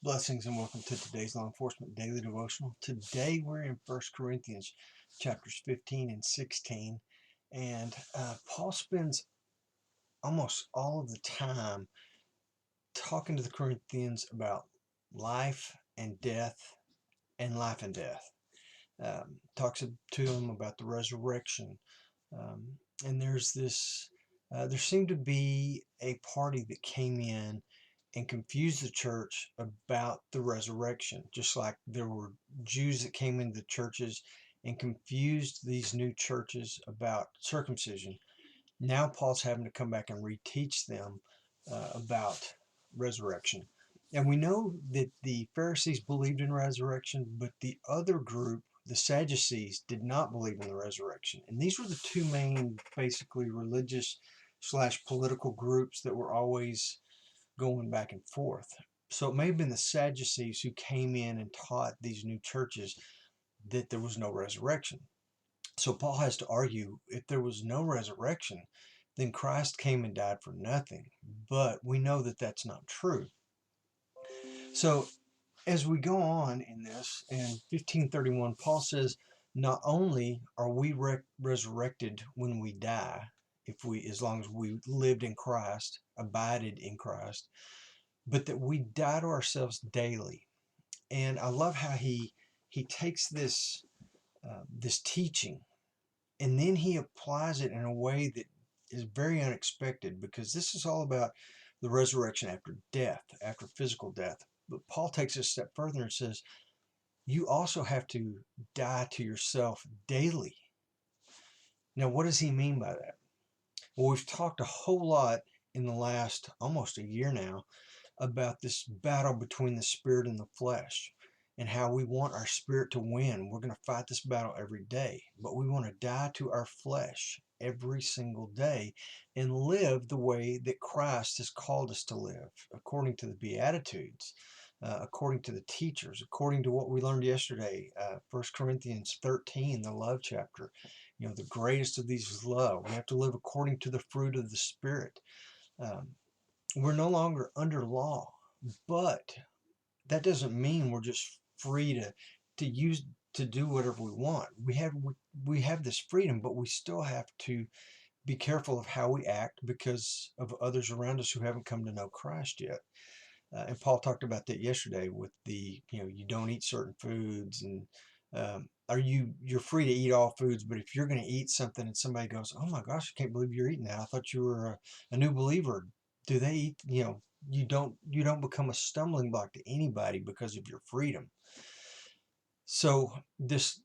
Blessings and welcome to today's Law Enforcement Daily Devotional. Today we're in 1 Corinthians chapters 15 and 16. And Paul spends almost all of the time talking to the Corinthians about life and death and life and death. Talks to them about the resurrection. And there seemed to be a party that came in and confused the church about the resurrection, just like there were Jews that came into the churches and confused these new churches about circumcision. Now Paul's having to come back and reteach them about resurrection. And we know that the Pharisees believed in resurrection, but the other group, the Sadducees, did not believe in the resurrection. And these were the two main, basically, religious slash political groups that were always going back and forth. So it may have been the Sadducees who came in and taught these new churches that there was no resurrection. So Paul has to argue, if there was no resurrection, then Christ came and died for nothing. But we know that that's not true. So as we go on in this, in 15:31, Paul says, not only are we resurrected when we die, as long as we lived in Christ, abided in Christ, but that we die to ourselves daily. And I love how he takes this teaching and then he applies it in a way that is very unexpected, because this is all about the resurrection after death, after physical death. But Paul takes it a step further and says, you also have to die to yourself daily. Now, what does he mean by that? Well, we've talked a whole lot in the last almost a year now about this battle between the spirit and the flesh, and how we want our spirit to win. We're going to fight this battle every day, but we want to die to our flesh every single day and live the way that Christ has called us to live, according to the Beatitudes, according to the teachers, according to what we learned yesterday, 1 Corinthians 13, the love chapter. The greatest of these is love. We have to live according to the fruit of the Spirit. We're no longer under law, but that doesn't mean we're just free to do whatever we want. We have this freedom, but we still have to be careful of how we act because of others around us who haven't come to know Christ yet. And Paul talked about that yesterday with you don't eat certain foods, and you're free to eat all foods, but if you're going to eat something and somebody goes, oh my gosh, I can't believe you're eating that, I thought you were a new believer. Do they eat? You don't become a stumbling block to anybody because of your freedom. So this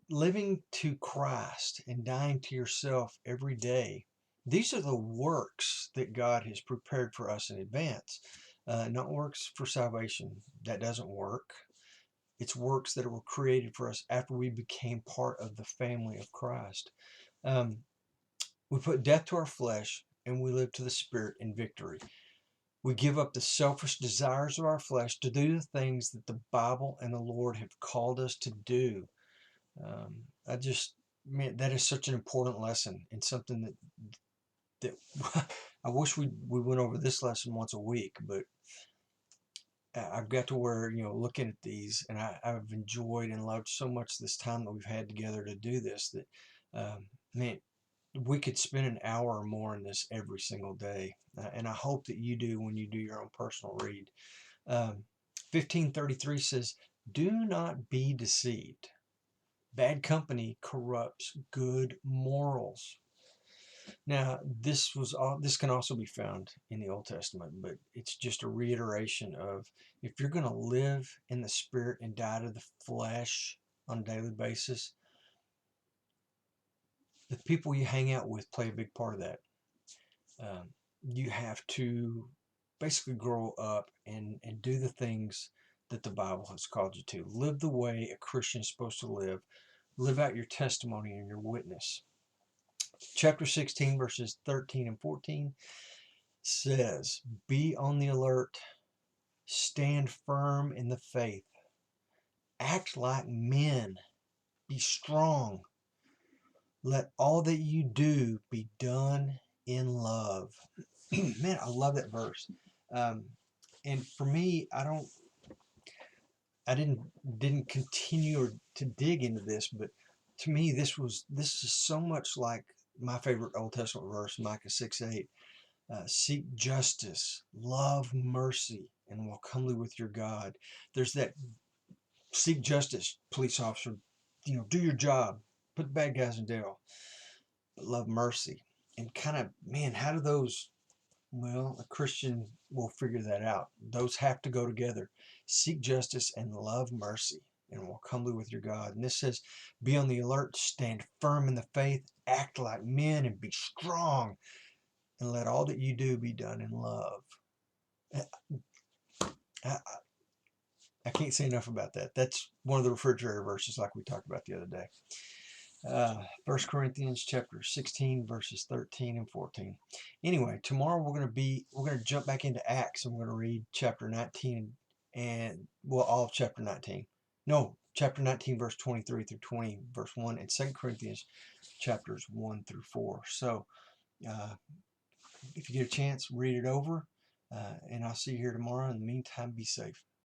living to Christ and dying to yourself every day, these are the works that God has prepared for us in advance. Not works for salvation. That doesn't work. It's works that were created for us after we became part of the family of Christ. Um, we put death to our flesh and we live to the Spirit in victory. We give up the selfish desires of our flesh to do the things that the Bible and the Lord have called us to do. Man, that is such an important lesson, and something that I wish we went over this lesson once a week, but I've got to where, looking at these, and I've enjoyed and loved so much this time that we've had together to do this, that, man, we could spend an hour or more in this every single day. And I hope that you do when you do your own personal read. 15:33 says, do not be deceived. Bad company corrupts good morals. Now, this can also be found in the Old Testament, but it's just a reiteration of, if you're going to live in the Spirit and die to the flesh on a daily basis, the people you hang out with play a big part of that. You have to basically grow up and do the things that the Bible has called you to. Live the way a Christian is supposed to live. Live out your testimony and your witness. Chapter 16, verses 13 and 14 says, be on the alert, stand firm in the faith, act like men, be strong, let all that you do be done in love. Man, I love that verse. And for me, I didn't continue or to dig into this, but to me this is so much like my favorite Old Testament verse, Micah 6:8. Seek justice, love mercy, and walk humbly with your God. There's that seek justice, police officer, do your job, put the bad guys in jail, but love mercy. And kind of, man, how do those, well, a Christian will figure that out. Those have to go together. Seek justice and love mercy and walk humbly with your God. And this says, be on the alert, stand firm in the faith, act like men, and be strong, and let all that you do be done in love. I, I can't say enough about that. That's one of the refrigerator verses like we talked about the other day. 1 Corinthians chapter 16 verses 13 and 14. Anyway, tomorrow we're going to jump back into Acts, and we're going to read chapter 19 and, well, all of chapter 19. No, chapter 19 verse 23 through 20 verse 1, and 2 Corinthians chapters 1 through 4. So if you get a chance, read it over, and I'll see you here tomorrow. In the meantime, be safe.